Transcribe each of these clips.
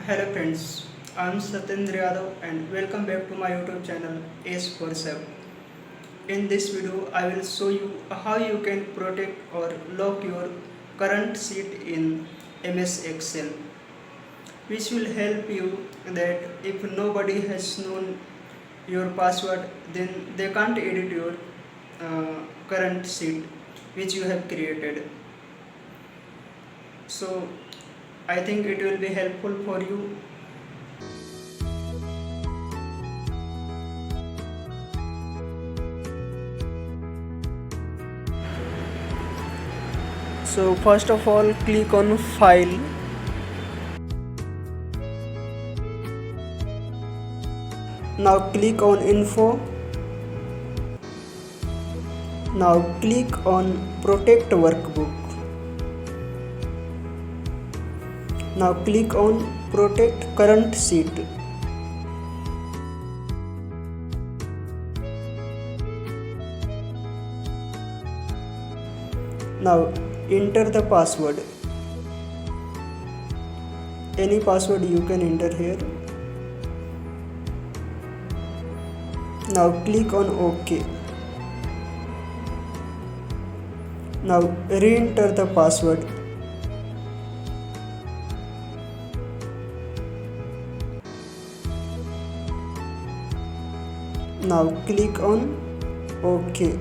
Hello friends, I am Satyendra Yadav and welcome back to my YouTube channel S4Sub. In this video, I will show you how you can protect or lock your current sheet in MS Excel, which will help you that if nobody has known your password, then they can't edit your current sheet which you have created. So I think it will be helpful for you. So first of all, click on File. Now click on Info. Now click on Protect Workbook. Now click on Protect Current Sheet. Now enter the password. Any password you can enter here. Now click on OK. Now re-enter the password. Now click on OK.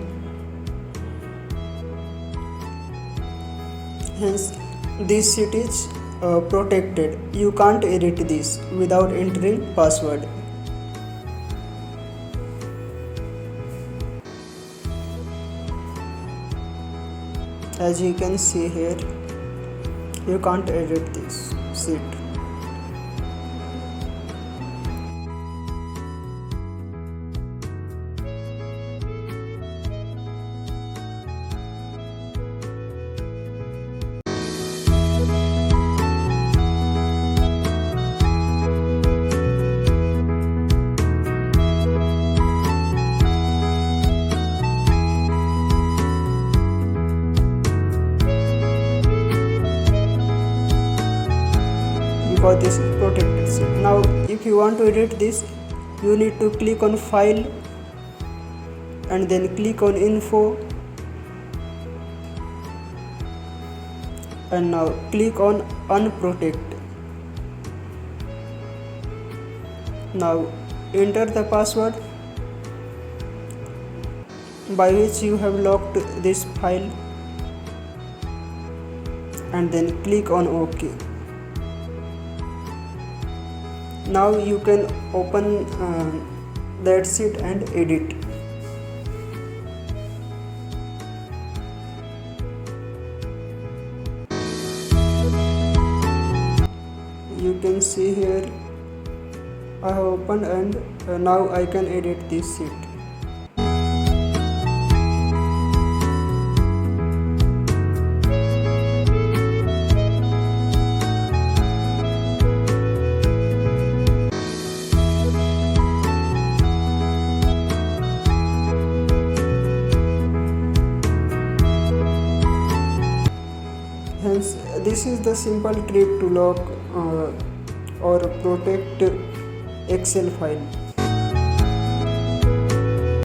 Hence this sheet is protected. You can't edit this without entering password. As you can see here, you can't edit this sheet. Because this is protected sheet. Now if you want to edit this, you need to click on File and then click on Info and now click on Unprotect. Now enter the password by which you have locked this file and then click on OK. Now you can open that sheet and edit. You can see here I have opened and now I can edit this sheet. Hence, this is the simple trick to lock or protect Excel file.